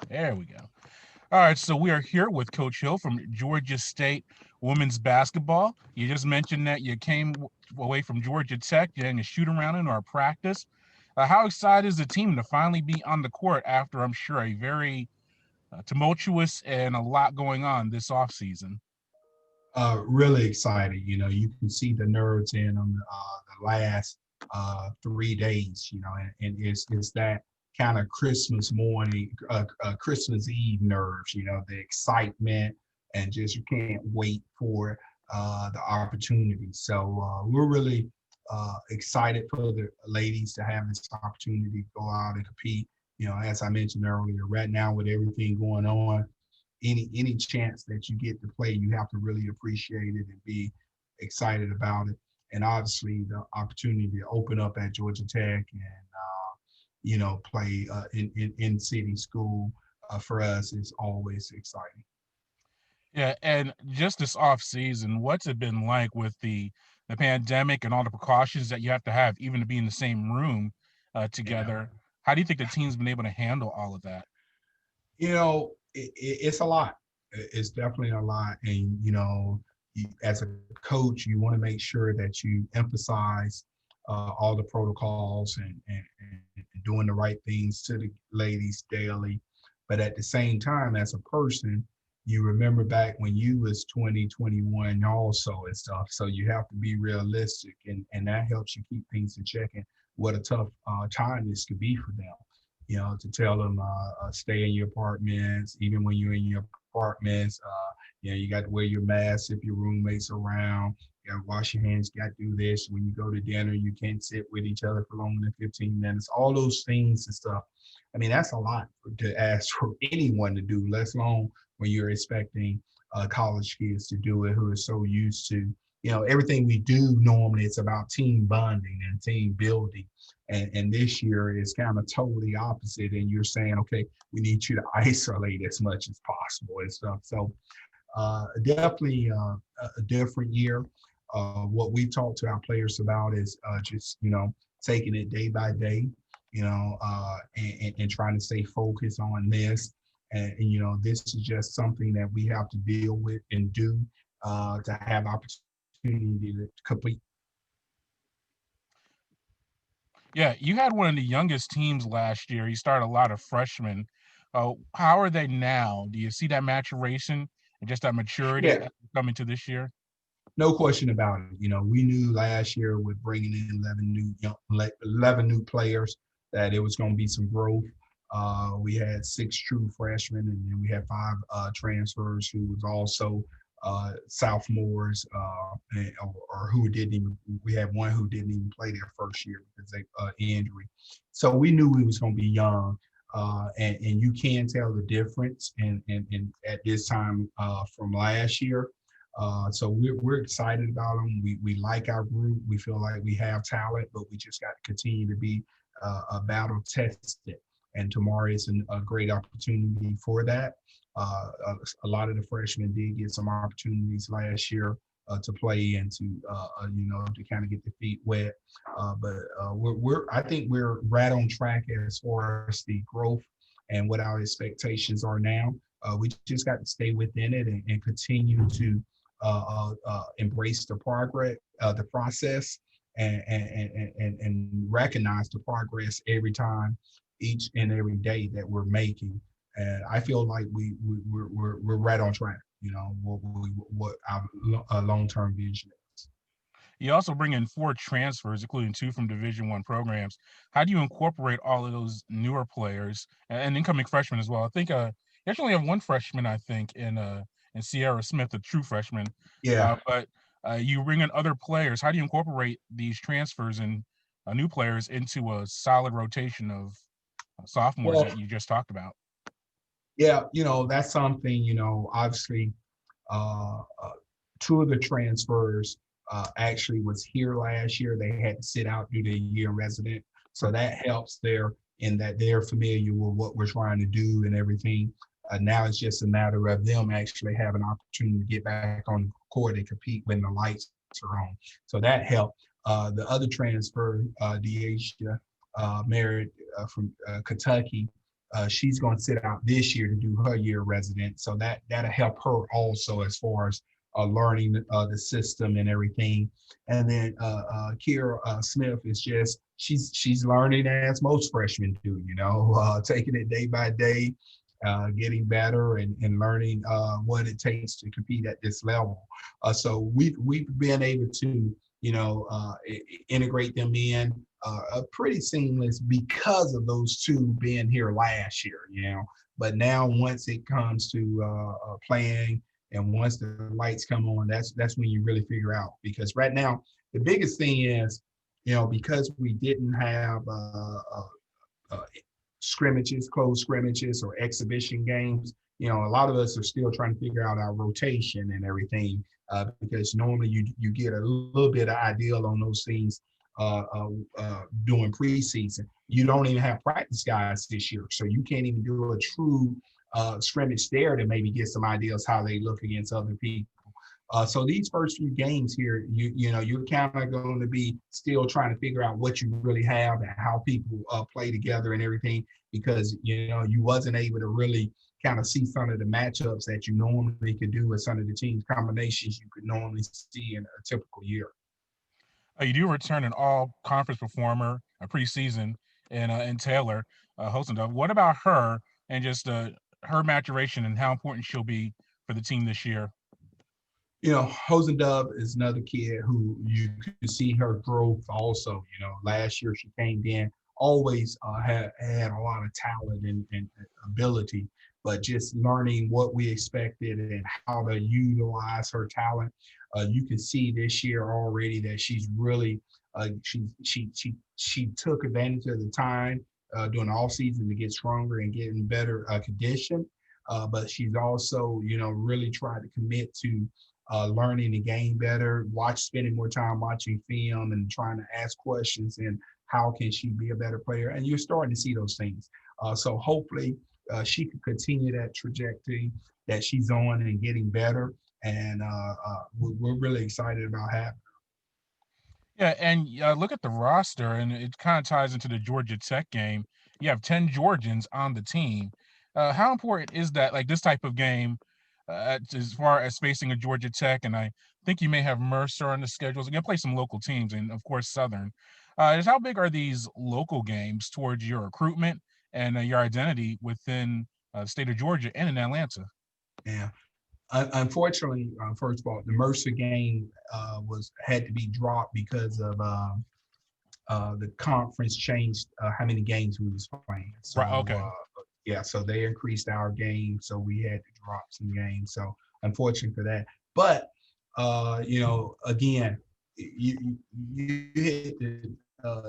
There we go. All right, so we are here with Coach Hill from Georgia State women's basketball. You just mentioned that you came away from Georgia Tech, getting a shoot around in our practice. How excited is the team to finally be on the court after, I'm sure, a very tumultuous and a lot going on this offseason? Really excited. You can see the nerves in on the last 3 days. And it's that kind of Christmas morning, Christmas Eve nerves. The excitement, and just you can't wait for the opportunity. So we're really excited for the ladies to have this opportunity to go out and compete. As I mentioned earlier, right now with everything going on, any chance that you get to play, you have to really appreciate it and be excited about it. And obviously, the opportunity to open up at Georgia Tech and play in city school for us is always exciting. Yeah, and just this off season, what's it been like with the pandemic and all the precautions that you have even to be in the same room Yeah. together? How do you think the team's been able to handle all of that? It's a lot. It's definitely a lot. And, as a coach, you want to make sure that you emphasize all the protocols and doing the right things to the ladies daily. But at the same time, as a person, you remember back when you was 2021 also and stuff. So you have to be realistic, and that helps you keep things in check. And what a tough time this could be for them, to tell them stay in your apartments, even when you're in your apartments. You got to wear your mask if your roommates around. You got to wash your hands. You got to do this. When you go to dinner, you can't sit with each other for longer than 15 minutes. All those things and stuff. I mean, that's a lot to ask for anyone to do, let alone when you're expecting college kids to do it who are so used to, everything we do normally, it's about team bonding and team building. And this year is kind of totally opposite. And you're saying, okay, we need you to isolate as much as possible and stuff. So definitely a different year. What we talk to our players about is just, taking it day by day, and trying to stay focused on this. And, this is just something that we have to deal with and do to have opportunity to complete. Yeah, you had one of the youngest teams last year. You started a lot of freshmen. How are they now? Do you see that maturation and just that maturity Yeah, coming to this year? no question about it. We knew last year with bringing in 11 new players that it was going to be some growth. We had 6 true freshmen, and then we had 5 transfers who was also sophomores, or who didn't even. We had one who didn't even play their first year because they injury. So we knew we was going to be young. And you can tell the difference in at this time from last year. So we're excited about them. We like our group. We feel like we have talent, but we just got to continue to be battle tested. And tomorrow is a great opportunity for that. A lot of the freshmen did get some opportunities last year to play and to kind of get their feet wet. But I think we're right on track as far as the growth and what our expectations are now. We just got to stay within it and continue to embrace the process, and recognize the progress every time, each and every day that we're making. And I feel like we're right on track. What our long-term vision is. You also bring in 4 transfers, including 2 from Division One programs. How do you incorporate all of those newer players and incoming freshmen as well? I think you actually have one freshman, I think, in Sierra Smith, a true freshman. Yeah. But you bring in other players. How do you incorporate these transfers and new players into a solid rotation of sophomores Well, that you just talked about? yeah, that's something, obviously, uh, 2 of the transfers actually was here last year. They had to sit out due to year resident. So that helps there in that they're familiar with what we're trying to do and everything. Now it's just a matter of them actually having an opportunity to get back on the court and compete when the lights are on. So that helped. The other transfer, Deasia Merritt from Kentucky, she's going to sit out this year to do her year resident. So that'll help her also as far as learning the system and everything. And then Kira Smith is just she's learning as most freshmen do, taking it day by day, getting better and learning what it takes to compete at this level. So we've been able to integrate them in pretty seamless because of those two being here last year. But now once it comes to playing and once the lights come on, that's when you really figure out. Because right now, the biggest thing is, because we didn't have scrimmages, closed scrimmages, or exhibition games, a lot of us are still trying to figure out our rotation and everything, because normally you get a little bit of ideal on those things during preseason. You don't even have practice guys this year, so you can't even do a true scrimmage there to maybe get some ideas how they look against other people. So these first few games here, you're kind of going to be still trying to figure out what you really have and how people play together and everything, because you wasn't able to really kind of see some of the matchups that you normally could do with some of the team combinations you could normally see in a typical year. You do return an all-conference performer, a preseason, and Taylor Hosendove. What about her and just her maturation and how important she'll be for the team this year? Hosendove is another kid who you could see her growth also. Last year she came in, always had a lot of talent and ability, but just learning what we expected and how to utilize her talent. You can see this year already that she's really she took advantage of the time during the offseason to get stronger and get in better condition. But she's also, really tried to commit to learning the game better, spending more time watching film and trying to ask questions and how can she be a better player. And you're starting to see those things. So hopefully she can continue that trajectory that she's on and getting better. And we're really excited about having her. Yeah, and look at the roster, and it kind of ties into the Georgia Tech game. You have 10 Georgians on the team. How important is that, like this type of game, as far as facing a Georgia Tech? And I think you may have Mercer on the schedules. You're going to play some local teams, and, of course, Southern. How big are these local games towards your recruitment and your identity within the state of Georgia and in Atlanta? Yeah. Unfortunately, first of all, the Mercer game had to be dropped because of the conference changed how many games we was playing. So Right. Okay. so they increased our game, so we had to drop some games. So unfortunate for that. But again, you hit the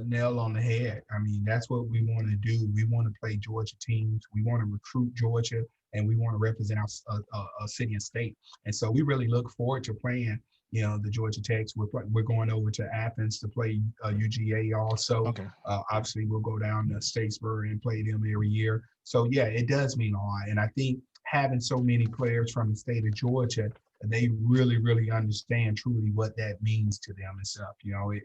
nail on the head. I mean, that's what we want to do. We want to play Georgia teams. We want to recruit Georgia, and we want to represent our city and state. And so we really look forward to playing, the Georgia Techs. We're going over to Athens to play UGA also. Okay. Obviously, we'll go down to Statesboro and play them every year. So, yeah, it does mean a lot. And I think having so many players from the state of Georgia, they really, really understand truly what that means to them and stuff.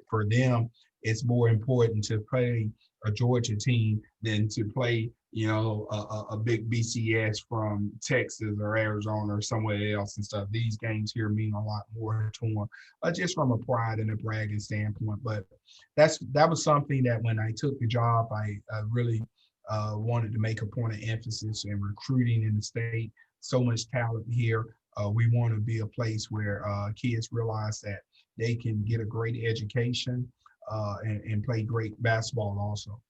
For them, it's more important to play a Georgia team than to play, a big BCS from Texas or Arizona or somewhere else and stuff. These games here mean a lot more to them, just from a pride and a bragging standpoint. But that was something that when I took the job, I really wanted to make a point of emphasis in recruiting in the state. So much talent here. We want to be a place where kids realize that they can get a great education and play great basketball also.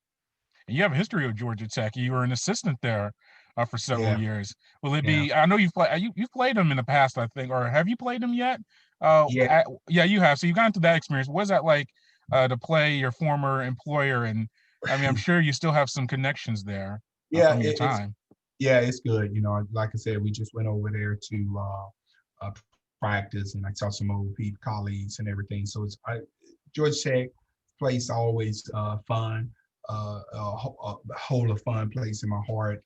And you have a history of Georgia Tech. You were an assistant there for several Yeah, years. Will it yeah, be? I know you've played them in the past, I think, or have you played them yet? yeah, Yeah, you have. So you got into that experience. What was that like to play your former employer? And I mean, I'm sure you still have some connections there yeah. from your time. It's good. Like I said, we just went over there to practice, and I saw some old people, colleagues, and everything. So Georgia Tech place always fun. A whole of fun place in my heart.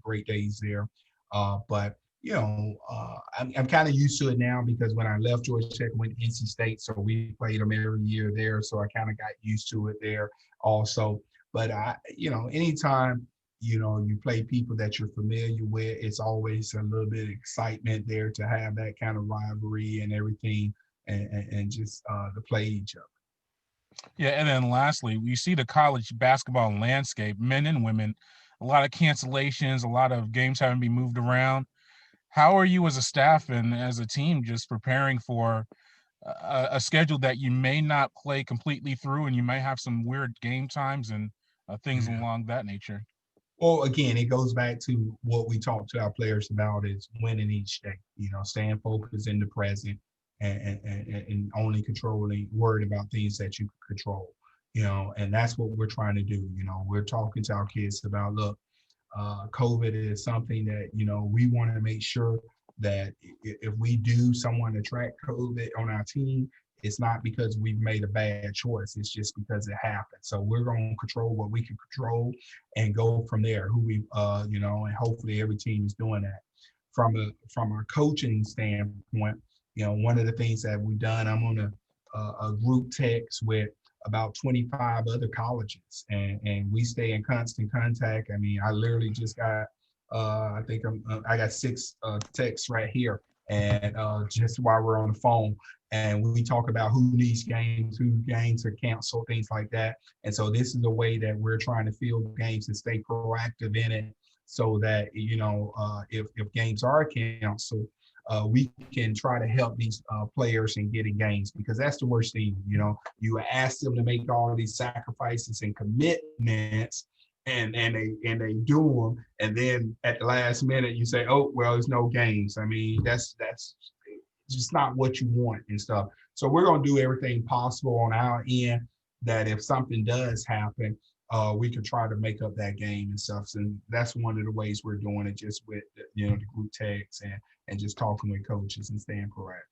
Great days there. But I'm kind of used to it now because when I left Georgia Tech, I went to NC State, so we played them every year there. So I kind of got used to it there also. But anytime you play people that you're familiar with. It's always a little bit of excitement there to have that kind of rivalry and everything, and just to play each other. Yeah, and then lastly, you see the college basketball landscape, men and women, a lot of cancellations, a lot of games having to be moved around. How are you as a staff and as a team just preparing for a schedule that you may not play completely through, and you may have some weird game times and things Yeah. along that nature? Well, again, it goes back to what we talk to our players about is winning each day, staying focused in the present, and only controlling, worried about things that you can control, and that's what we're trying to do. We're talking to our kids about, look, COVID is something that, we want to make sure that if we do someone attract COVID on our team, it's not because we've made a bad choice. It's just because it happened. So we're going to control what we can control and go from there. And hopefully every team is doing that. From our coaching standpoint, one of the things that we've done, I'm on a group text with about 25 other colleges, and we stay in constant contact. I mean, I literally just got, I got 6 texts right here, and just while we're on the phone, and we talk about who needs games, who games are canceled, things like that. And so this is the way that we're trying to field games and stay proactive in it, so that if games are canceled, we can try to help these players in getting games, because that's the worst thing. You ask them to make all these sacrifices and commitments, and they do them, and then at the last minute you say, oh well, there's no games. I mean, that's just not what you want and stuff. So we're going to do everything possible on our end that if something does happen, we can try to make up that game and stuff. And that's one of the ways we're doing it, just with the group text and just talking with coaches and staying proactive.